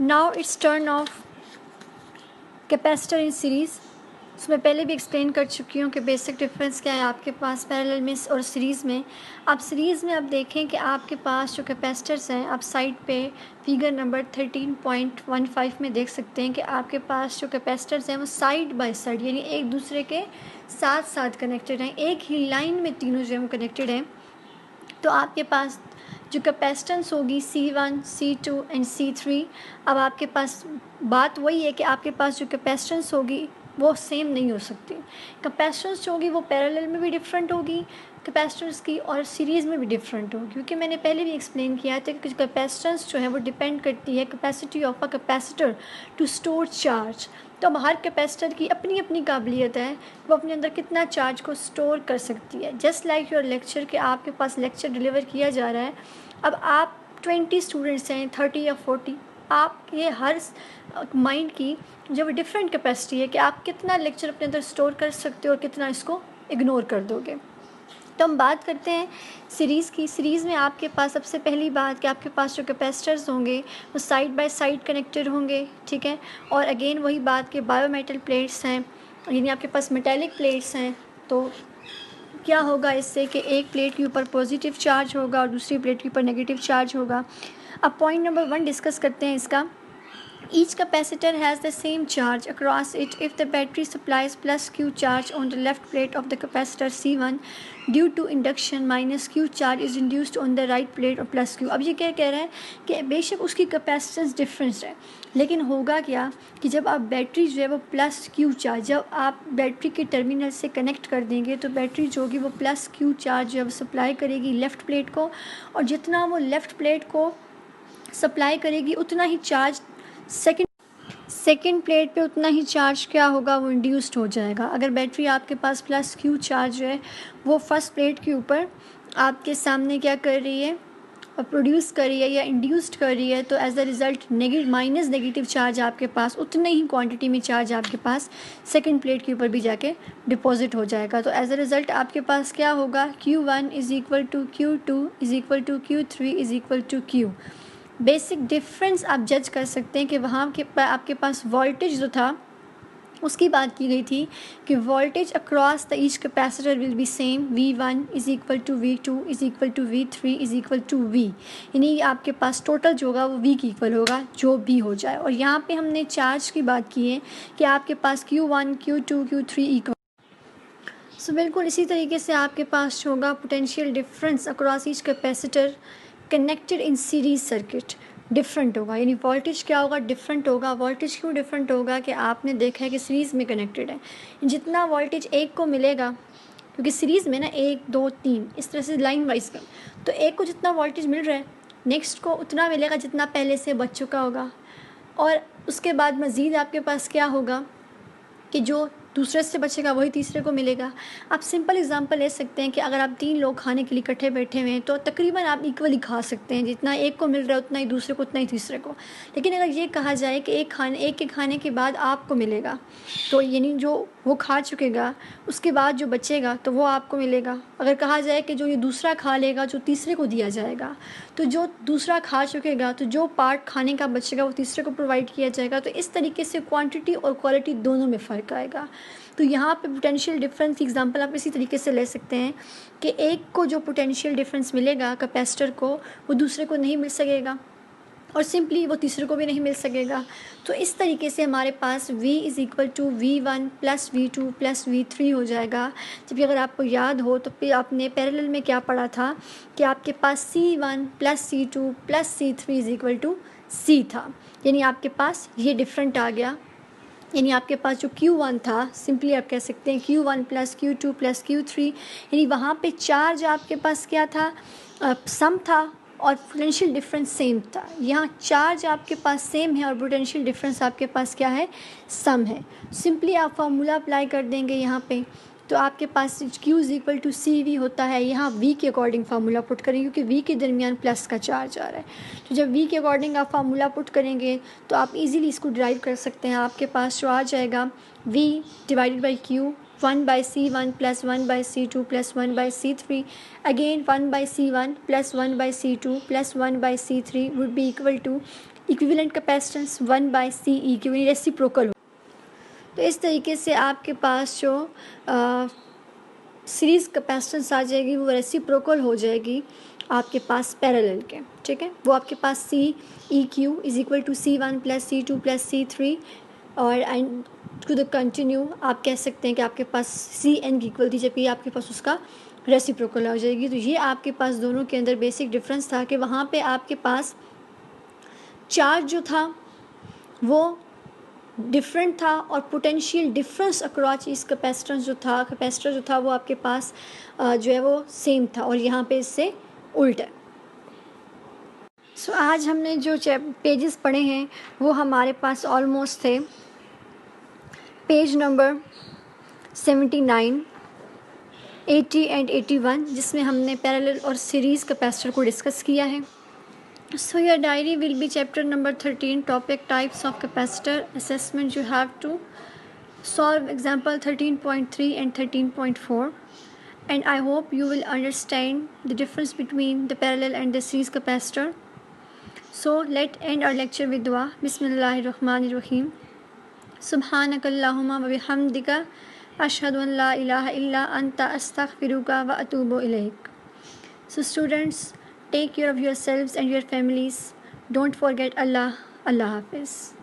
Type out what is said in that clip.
Now it's turn off capacitor in series. मैं पहले भी एक्सप्लेन कर चुकी हूँ कि बेसिक डिफरेंस क्या है आपके पास पैरेलल में और सीरीज़ में। आप सीरीज़ में आप देखें कि आपके पास जो कैपेसिटर्स हैं, आप साइड पे फिगर नंबर 13.15 में देख सकते हैं कि आपके पास जो कैपेसिटर्स हैं वो साइड बाय साइड यानी एक दूसरे के साथ साथ कनेक्टेड हैं, एक ही लाइन में तीनों जो है कनेक्टेड हैं। तो आपके पास जो कैपेसिटेंस होगी C1, C2 एंड C3, अब आपके पास बात वही है कि आपके पास जो कैपेसिटेंस होगी वो सेम नहीं हो सकती। कैपेसिटेंस जो होगी वो पैरेलल में भी डिफरेंट होगी कैपेसिटर्स की और सीरीज़ में भी डिफरेंट होगी, क्योंकि मैंने पहले भी एक्सप्लेन किया था कि कैपेसिटेंस जो है वो डिपेंड करती है capacity of a capacitor to store charge. तो अब हर कैपेसिटर की अपनी अपनी काबिलियत है, वो अपने अंदर कितना चार्ज को स्टोर कर सकती है। जस्ट लाइक योर लेक्चर कि आपके पास लेक्चर डिलीवर किया जा रहा है, अब आप 20 स्टूडेंट्स हैं, 30 या 40, आपके हर माइंड की जो डिफरेंट कैपेसिटी है कि आप कितना लेक्चर अपने अंदर स्टोर कर सकते हो और कितना इसको इग्नोर कर दोगे। तो हम बात करते हैं सीरीज़ की। सीरीज़ में आपके पास सबसे पहली बात कि आपके पास जो कैपेसिटर्स होंगे वो साइड बाय साइड कनेक्टेड होंगे, ठीक है। और अगेन वही बात कि बायोमेटल प्लेट्स हैं, यानी आपके पास मेटेलिक प्लेट्स हैं। तो क्या होगा इससे कि एक प्लेट के ऊपर पॉजिटिव चार्ज होगा और दूसरी प्लेट के ऊपर नेगेटिव चार्ज होगा। अब पॉइंट नंबर 1 डिस्कस करते हैं इसका। Each capacitor has the same charge across it if the battery supplies plus Q charge on the left plate of the capacitor C1 due to induction minus Q charge is induced on the right plate of plus Q। अब ये क्या कह रहा है कि बेशक उसकी capacitance difference है, लेकिन होगा क्या कि जब आप बैटरी जो है वो प्लस Q चार्ज जब आप बैटरी के टर्मिनल से कनेक्ट कर देंगे तो बैटरी जो होगी वो प्लस Q चार्ज जो है वो सप्लाई करेगी लेफ़्ट प्लेट को, और जितना वो लेफ़्ट प्लेट को सप्लाई करेगी उतना ही चार्ज सेकेंड प्लेट पे उतना ही चार्ज क्या होगा वो इंड्यूस्ड हो जाएगा। अगर बैटरी आपके पास प्लस Q चार्ज है वो फर्स्ट प्लेट के ऊपर आपके सामने क्या कर रही है और प्रोड्यूस कर रही है या इंड्यूस्ड कर रही है, तो as a result minus negative charge आपके पास उतने ही क्वांटिटी में चार्ज आपके पास सेकेंड प्लेट के ऊपर भी जाके डिपॉजिट हो जाएगा। तो एज अ रिज़ल्ट आपके पास क्या होगा Q1 is equal to Q2 is equal to Q3 is equal to Q। Basic difference आप जज कर सकते हैं कि वहाँ के आपके पास वोल्टेज जो था उसकी बात की गई थी कि voltage across the each capacitor will be same, V1 is equal to V2 is equal to V3 is equal to V, यानी आपके पास टोटल जो होगा वो V की इक्वल होगा जो भी हो जाए। और यहाँ पे हमने चार्ज की बात की है कि आपके पास Q1 Q2 Q3 इक्वल। सो बिल्कुल इसी तरीके से आपके पास जो होगा potential difference across each capacitor connected in series circuit different होगा, यानी वोल्टेज क्या होगा डिफरेंट होगा। वोल्टेज क्यों डिफरेंट होगा कि आपने देखा है कि सीरीज़ में कनेक्टेड है, जितना वोल्टेज एक को मिलेगा क्योंकि सीरीज़ में ना 1 2 3 इस तरह से लाइन वाइज का, तो एक को जितना वोल्टेज मिल रहा है नेक्स्ट को उतना मिलेगा जितना पहले से बच चुका होगा। और उसके बाद मज़ीद आपके पास क्या होगा कि जो दूसरे से बचेगा वही तीसरे को मिलेगा। आप सिंपल एग्जांपल ले सकते हैं कि अगर आप 3 लोग खाने के लिए इकट्ठे बैठे हुए हैं तो तकरीबन आप इक्वली खा सकते हैं, जितना एक को मिल रहा है उतना ही दूसरे को उतना ही तीसरे को। लेकिन अगर ये कहा जाए कि एक के खाने के बाद आपको मिलेगा, तो यानी जो वो खा चुकेगा उसके बाद जो बचेगा तो वो आपको मिलेगा। अगर कहा जाए कि जो ये दूसरा खा लेगा जो तीसरे को दिया जाएगा, तो जो दूसरा खा चुकेगा तो जो पार्ट खाने का बचेगा वो तीसरे को प्रोवाइड किया जाएगा। तो इस तरीके से क्वांटिटी और क्वालिटी दोनों में फ़र्क आएगा। तो यहाँ पे पोटेंशियल डिफरेंस की एग्जांपल आप इसी तरीके से ले सकते हैं कि एक को जो पोटेंशियल डिफरेंस मिलेगा कैपेसिटर को वो दूसरे को नहीं मिल सकेगा और सिंपली वो तीसरे को भी नहीं मिल सकेगा। तो इस तरीके से हमारे पास V is equal to V1 plus V2 plus V3 हो जाएगा। जबकि अगर आपको याद हो तो फिर आपने पैरेलल में क्या पढ़ा था कि आपके पास C1 plus C2 plus C3 is equal to C था, यानी आपके पास ये डिफरेंट आ गया। यानी आपके पास जो Q1 था सिंपली आप कह सकते हैं Q1 plus Q2 plus Q3, यानी वहाँ पे चार्ज आपके पास क्या था सम था और पोटेंशियल डिफरेंस सेम था। यहाँ चार्ज आपके पास सेम है और पोटेंशियल डिफरेंस आपके पास क्या है सम है। सिंपली आप फार्मूला अप्लाई कर देंगे यहाँ पे, तो आपके पास Q is equal to CV होता है। यहाँ V के अकॉर्डिंग फार्मूला पुट करेंगे क्योंकि V के दरमियान प्लस का चार्ज आ रहा है। तो जब V के अकॉर्डिंग आप फार्मूला पुट करेंगे तो आप इजीली इसको ड्राइव कर सकते हैं। आपके पास जो आ जाएगा V divided by Q 1 by C1 plus 1 by C2 plus 1 by C3, again 1 by C1 plus 1 by C2 plus 1 by C3 would be equal to equivalent capacitance 1 by CE की वही reciprocal हो। तो इस तरीके से आपके पास जो सीरीज़ कैपेसिटेंस आ जाएगी वो रेसिप्रोकल हो जाएगी आपके पास पैरेलल के, ठीक है। वो आपके पास CEQ is equal to C1 plus C2 plus C3 और एंड टू द कंटिन्यू आप कह सकते हैं कि आपके पास CN की इक्वल थी, जबकि आपके पास उसका रेसिप्रोकल हो जाएगी। तो ये आपके पास दोनों के अंदर बेसिक डिफरेंस था कि वहाँ पे आपके पास चार्ज जो था वो डिफरेंट था और पोटेंशियल डिफरेंस अक्रॉस इस कैपेसिटर जो था वो आपके पास जो है वो सेम था, और यहाँ पे इससे उल्टा है। सो आज हमने जो पेजेस पढ़े हैं वो हमारे पास ऑलमोस्ट थे पेज नंबर 79, 80 एंड 81, जिसमें हमने पैरेलल और सीरीज़ कैपेसिटर को डिस्कस किया है। So your diary will be chapter number 13, topic types of capacitor assessment. You have to solve example 13.3 and 13.4, and I hope you will understand the difference between the parallel and the series capacitor. So let's end our lecture with dua. Bismillahirrahmanirrahim. Subhanakallahumma wa bihamdika ashhadu an la ilaha illa anta astaghfiruka wa atubu ilaik. So students, take care of yourselves and your families. Don't forget Allah. Allah Hafiz.